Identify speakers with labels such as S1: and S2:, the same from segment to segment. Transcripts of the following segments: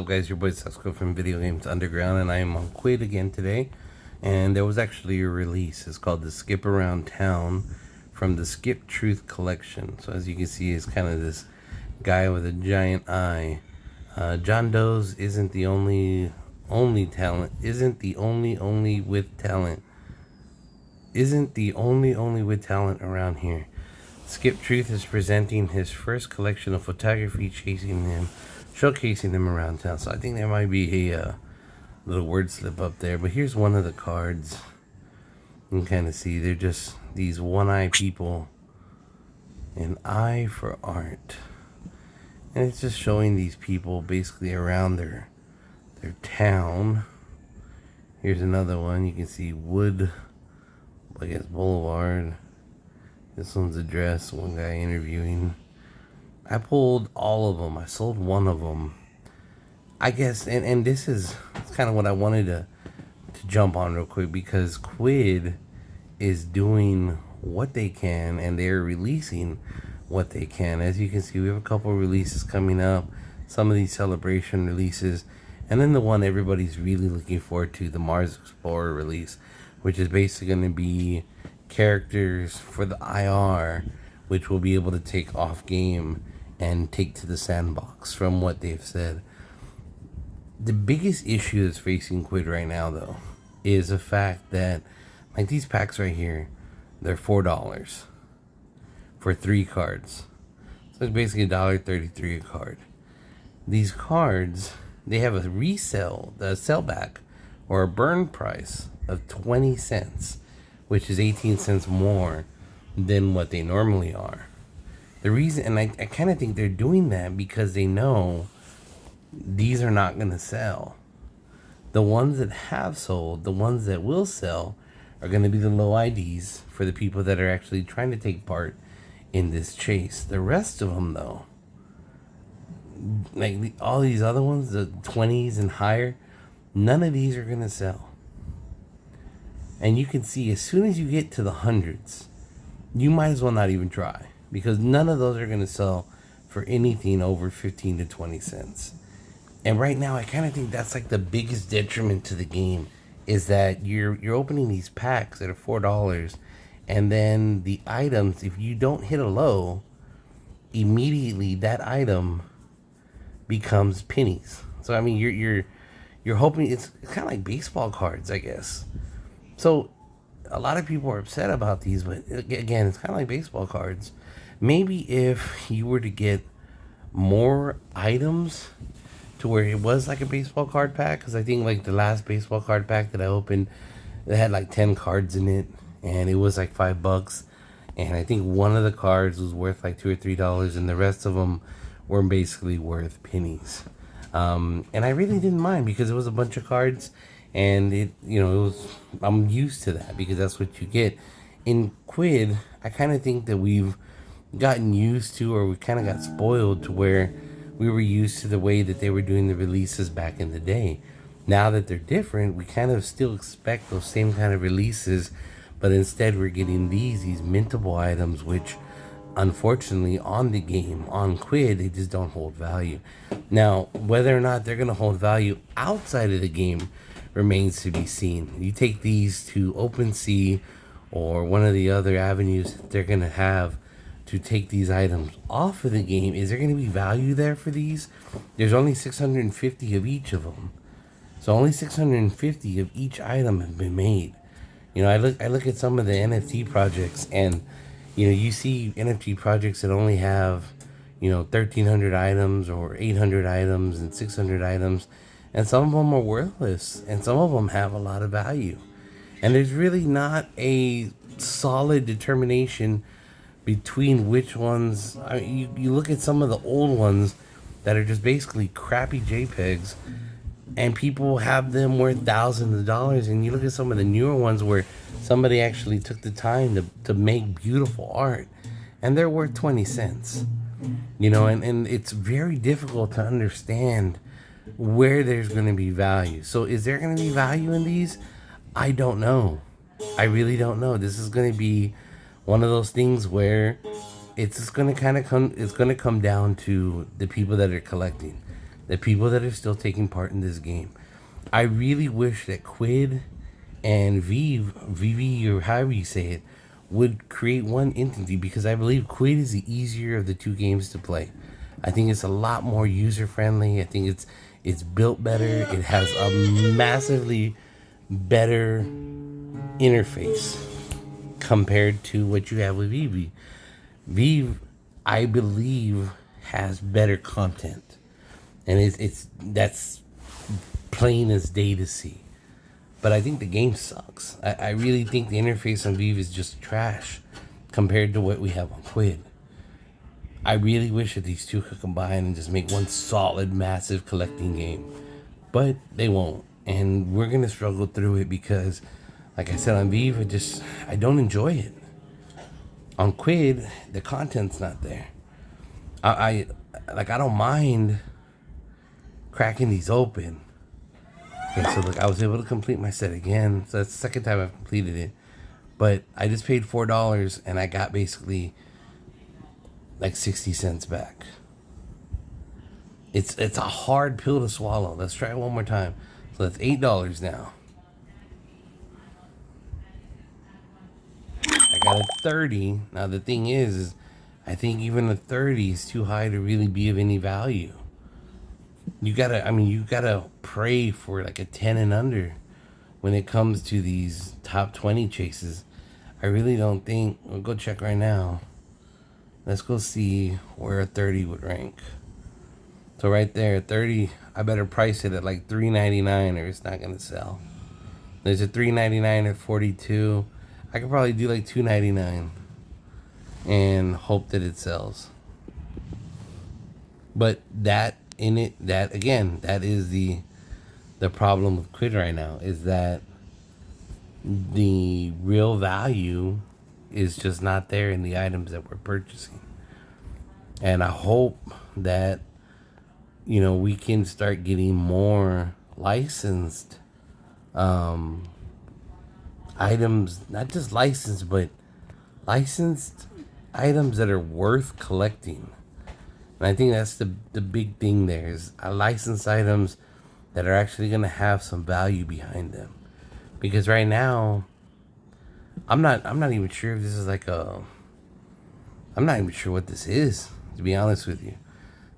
S1: guys? Your boy Sesco from Video Games Underground, and I am on Quidd again today. And there was actually a release. It's called the Skip Around Town from the Skip Truth Collection. So as you can see, it's kind of this guy with a giant eye. John Doe's isn't the only talent. Isn't the only with talent. Isn't the only with talent around here. Skip Truth is presenting his first collection of photography, showcasing him around town. So I think there might be a little word slip up there. But here's one of the cards. You can kind of see they're just these one-eye people. An eye for art. And it's just showing these people basically around their town. Here's another one. You can see Wood, I guess, Boulevard. This one's address, one guy interviewing. I pulled all of them. I sold one of them. I guess, and this is kind of what I wanted to jump on real quick, because Quidd is doing what they can, and they're releasing what they can. As you can see, we have a couple releases coming up. Some of these celebration releases. And then the one everybody's really looking forward to, the Mars Explorer release, which is basically going to be characters for the IR, which will be able to take off game and take to the sandbox, from what they've said. The biggest issue that's facing Quidd right now, though, is the fact that, like, these packs right here, they're $4 for 3 cards. So it's basically $1.33 a card. These cards, they have a sellback, or a burn price of 20 cents, which is 18 cents more than what they normally are. The reason, and I kind of think they're doing that because they know these are not going to sell. The ones that have sold, the ones that will sell, are going to be the low IDs for the people that are actually trying to take part in this chase. The rest of them, though, like all these other ones, the 20s and higher, none of these are going to sell. And you can see, as soon as you get to the hundreds, you might as well not even try, because none of those are going to sell for anything over 15 to 20 cents. And right now, I kind of think that's like the biggest detriment to the game, is that you're opening these packs that are $4, and then the items, if you don't hit a low, immediately that item becomes pennies. So I mean, you're hoping, it's kind of like baseball cards, I guess. So a lot of people are upset about these, but again, it's kind of like baseball cards. Maybe if you were to get more items to where it was like a baseball card pack, because I think like the last baseball card pack that I opened, it had like 10 cards in it, and it was like $5. And I think one of the cards was worth like $2 or $3, and the rest of them were basically worth pennies. And I really didn't mind, because it was a bunch of cards, and it was, I'm used to that, because that's what you get. In Quidd, I kind of think that we've gotten used to, or we kind of got spoiled to where we were used to the way that they were doing the releases back in the day. Now that they're different, we kind of still expect those same kind of releases, but instead we're getting these mintable items, which unfortunately on the game, on Quidd, they just don't hold value. Now, whether or not they're going to hold value outside of the game remains to be seen. You take these to OpenSea or one of the other avenues they're going to have to take these items off of the game. Is there going to be value there for these? There's only 650 of each of them. So only 650 of each item have been made. I look at some of the NFT projects, and you see NFT projects that only have 1,300 items or 800 items and 600 items, and some of them are worthless, and some of them have a lot of value. And there's really not a solid determination between which ones. I mean, you look at some of the old ones that are just basically crappy JPEGs, and people have them worth thousands of dollars. And you look at some of the newer ones where somebody actually took the time to make beautiful art, and they're worth 20 cents. And it's very difficult to understand where there's going to be value. So is there going to be value in these? I don't know. I really don't know. This is going to be one of those things where it's just going to come down to the people that are collecting. the people that are still taking part in this game. I really wish that Quidd and Vivi, or however you say it, would create one entity, because I believe Quidd is the easier of the two games to play. I think it's a lot more user friendly. I think it's built better. It has a massively better interface compared to what you have with Vivi. Vive, I believe, has better content, and it's that's plain as day to see. But I think the game sucks. I really think the interface on Vive is just trash compared to what we have on Quidd. I really wish that these two could combine and just make one solid, massive collecting game. But they won't. And we're going to struggle through it because, like I said, on Vive, I don't enjoy it. On Quidd, the content's not there. I don't mind cracking these open. Okay, so look, I was able to complete my set again. So that's the second time I've completed it. But I just paid $4 and I got basically like 60 cents back. It's a hard pill to swallow. Let's try it one more time. So that's $8 now. I got a 30. Now the thing is I think even a 30 is too high to really be of any value. You gotta pray for like a 10 and under when it comes to these top 20 chases. I really don't think. We'll go check right now. Let's go see where a 30 would rank. So right there, 30, I better price it at like $3.99 or it's not gonna sell. There's a $3.99 at 42. I could probably do like $2.99 and hope that it sells. But that is the problem with Quidd right now, is that the real value is just not there in the items that we're purchasing. And I hope that, we can start getting more licensed items, not just licensed, but licensed items that are worth collecting. And I think that's the big thing there, is licensed items that are actually going to have some value behind them. Because right now, I'm not even sure if this is I'm not even sure what this is, to be honest with you.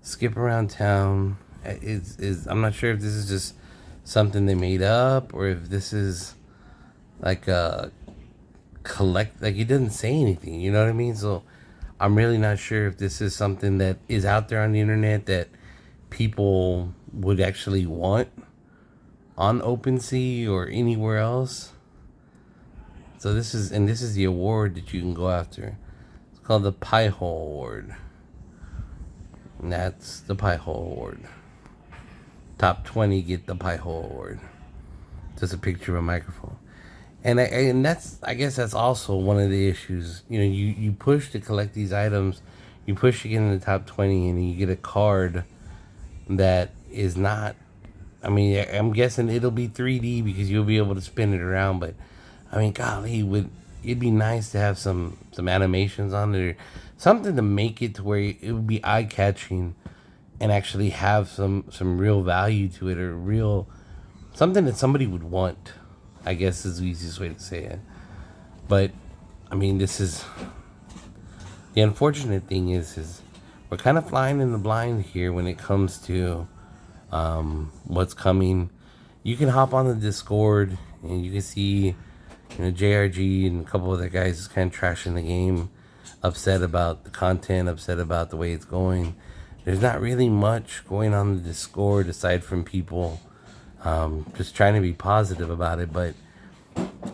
S1: Skip around town I'm not sure if this is just something they made up, or if this is like a collect, like it doesn't say anything, you know what I mean? So I'm really not sure if this is something that is out there on the internet that people would actually want on OpenSea or anywhere else. So this is the award that you can go after. It's called the Pie Hole Award. And that's the Pie Hole Award. Top 20 get the Pie Hole Award. Just a picture of a microphone. And I guess that's also one of the issues. You push to collect these items, you push to get in the top 20, and you get a card that is not. I'm guessing it'll be 3D because you'll be able to spin it around. But golly, it'd be nice to have some animations on it, or something to make it to where it would be eye catching, and actually have some real value to it, or real something that somebody would want, I guess is the easiest way to say it. But this is the unfortunate thing is we're kind of flying in the blind here when it comes to what's coming. You can hop on the Discord and you can see JRG and a couple other guys just kind of trashing the game, upset about the content, upset about the way it's going. There's not really much going on the Discord aside from people just trying to be positive about it. But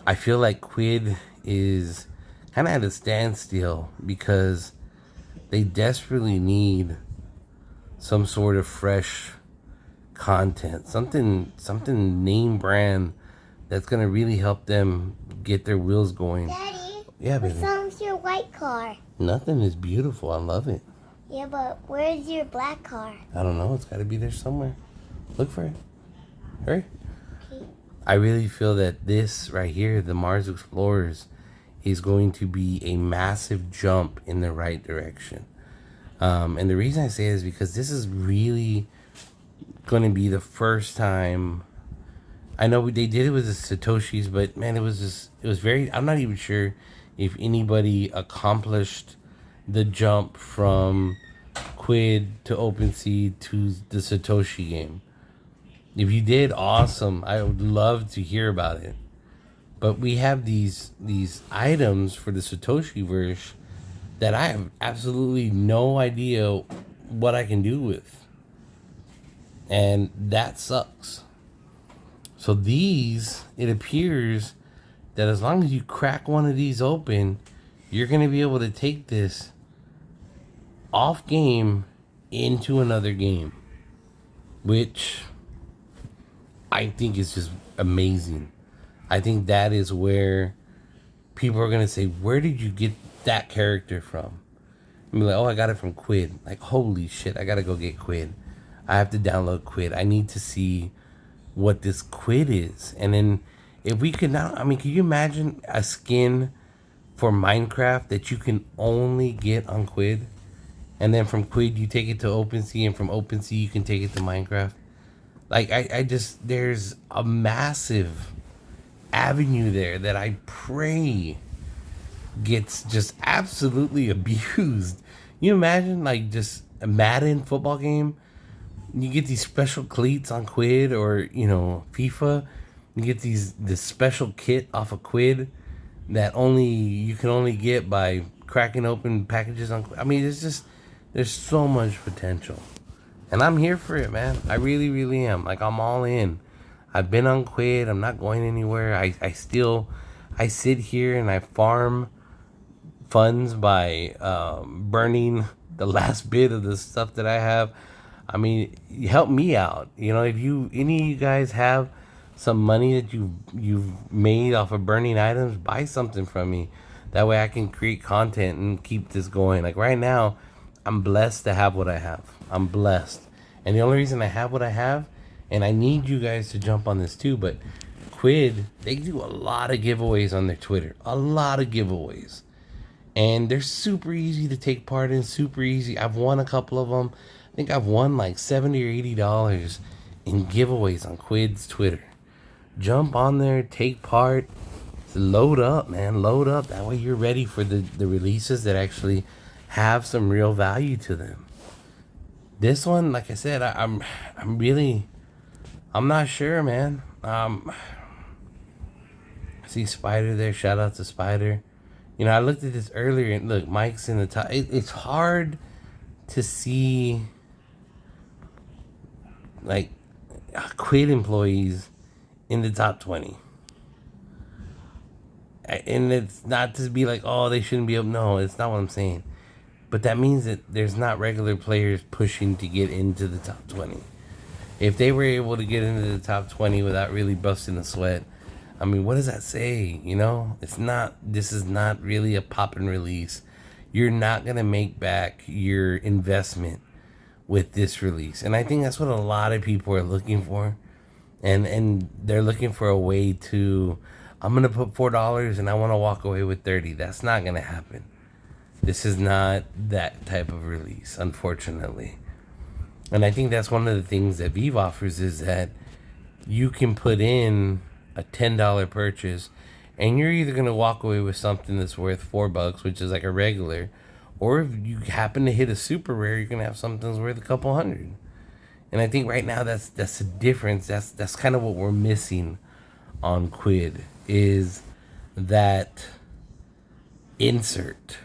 S1: I feel like Quidd is kind of at a standstill because they desperately need some sort of fresh content, something name brand that's gonna really help them get their wheels going.
S2: Daddy,
S1: yeah, baby.
S2: What's your white car?
S1: Nothing. Is beautiful. I love it.
S2: Yeah, but where's your black car?
S1: I don't know. It's got to be there somewhere. Look for it. Hurry.
S2: Okay.
S1: I really feel that this right here, the Mars Explorers, is going to be a massive jump in the right direction. And the reason I say it is because this is really going to be the first time. I know they did it with the Satoshis, but man, it was very. I'm not even sure if anybody accomplished the jump from Quidd to OpenSea to the Satoshi game. If you did, awesome. I would love to hear about it. But we have these items for the Satoshi verse that I have absolutely no idea what I can do with. And that sucks. So these, it appears that as long as you crack one of these open, you're going to be able to take this off game into another game, which I think is just amazing. I think that is where people are going to say, where did you get that character from? And be like, oh, I got it from Quidd. Like, holy shit, I got to go get Quidd. I have to download Quidd. I need to see what this Quidd is. And then if we could now, I mean, can you imagine a skin for Minecraft that you can only get on Quidd? And then from Quidd, you take it to OpenSea, and from OpenSea, you can take it to Minecraft. Like, I just, there's a massive avenue there that I pray gets just absolutely abused. You imagine, like, just a Madden football game? You get these special cleats on Quidd, or, you know, FIFA. You get this special kit off of Quidd that you can only get by cracking open packages on Quidd. I mean, there's so much potential. And I'm here for it, man. I really, really am. Like, I'm all in. I've been on Quidd. I'm not going anywhere. I sit here and I farm funds by burning the last bit of the stuff that I have. I mean, help me out. You know, if any of you guys have some money that you've made off of burning items, buy something from me. That way I can create content and keep this going. Like right now, I'm blessed to have what I have. I'm blessed. And the only reason I have what I have, and I need you guys to jump on this too, but Quidd, they do a lot of giveaways on their Twitter. A lot of giveaways. And they're super easy to take part in, super easy. I've won a couple of them. I think I've won like $70 or $80 in giveaways on Quidd's Twitter. Jump on there, take part, load up, man, load up. That way you're ready for the releases that actually have some real value to them. This one, like I said, I'm not sure, man. I see Spider there. Shout out to Spider. You know, I looked at this earlier, and look, Mike's in the top. It's hard to see, like, Quidd employees in the top 20. And it's not to be like, oh, they shouldn't be up. No, it's not what I'm saying. But that means that there's not regular players pushing to get into the top 20. If they were able to get into the top 20 without really busting a sweat, I mean, what does that say? You know, this is not really a pop and release. You're not going to make back your investment with this release. And I think that's what a lot of people are looking for. And they're looking for a way to, I'm going to put $4 and I want to walk away with 30. That's not going to happen. This is not that type of release, unfortunately. And I think that's one of the things that Vive offers, is that you can put in a $10 purchase and you're either going to walk away with something that's worth $4, which is like a regular, or if you happen to hit a super rare, you're going to have something that's worth a couple hundred. And I think right now that's the difference. That's kind of what we're missing on Quidd, is that insert,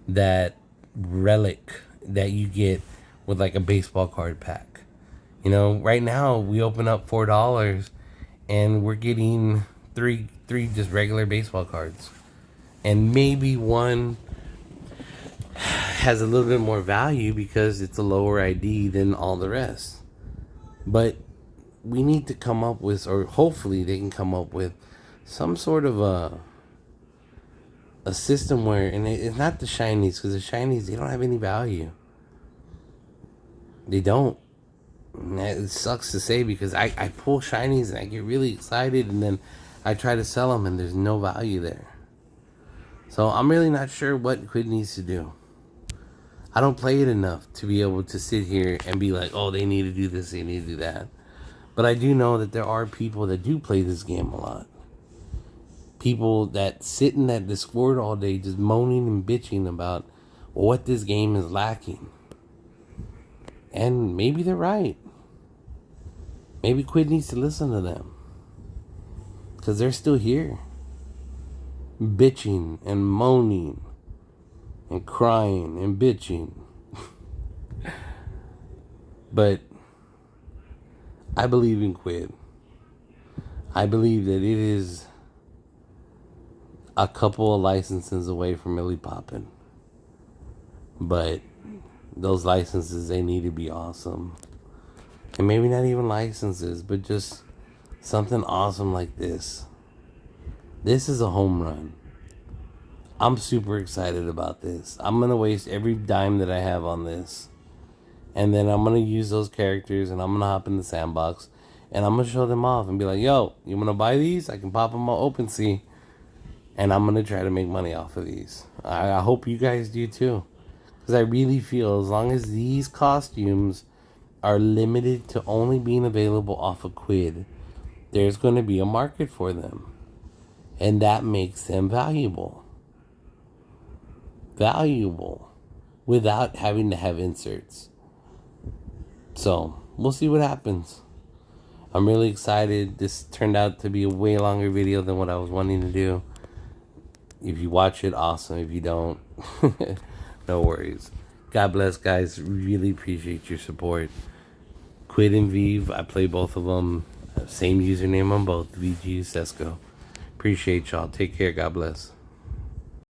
S1: that relic that you get with like a baseball card pack. You know, right now we open up $4 and we're getting three just regular baseball cards, and maybe one has a little bit more value because it's a lower ID than all the rest. But we need to come up with, or hopefully they can come up with, some sort of a system where, and it's not the shinies, because the shinies, they don't have any value. They don't. And it sucks to say, because I pull shinies and I get really excited, and then I try to sell them and there's no value there. So I'm really not sure what Quidd needs to do. I don't play it enough to be able to sit here and be like, oh, they need to do this, they need to do that. But I do know that there are people that do play this game a lot. People that sit in that Discord all day just moaning and bitching about what this game is lacking. And maybe they're right. Maybe Quidd needs to listen to them. Because they're still here. Bitching and moaning. And crying and bitching. But I believe in Quidd. I believe that it is a couple of licenses away from really popping. But those licenses, they need to be awesome. And maybe not even licenses, but just something awesome like this. This is a home run. I'm super excited about this. I'm going to waste every dime that I have on this. And then I'm going to use those characters and I'm going to hop in the sandbox. And I'm going to show them off and be like, yo, you want to buy these? I can pop them on OpenSea. And I'm going to try to make money off of these. I hope you guys do too. Because I really feel as long as these costumes are limited to only being available off of Quidd, there's going to be a market for them. And that makes them valuable. Valuable. Without having to have inserts. So, we'll see what happens. I'm really excited. This turned out to be a way longer video than what I was wanting to do. If you watch it, awesome. If you don't, no worries. God bless, guys. Really appreciate your support. Quidd and Vive, I play both of them. Same username on both, VG Sesco. Appreciate y'all. Take care. God bless.